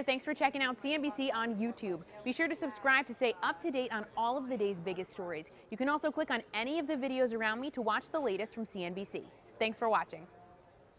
there. Thanks for checking out CNBC on YouTube. Be sure to subscribe to stay up to date on all of the day's biggest stories. You can also click on any of the videos around me to watch the latest from CNBC. Thanks for watching.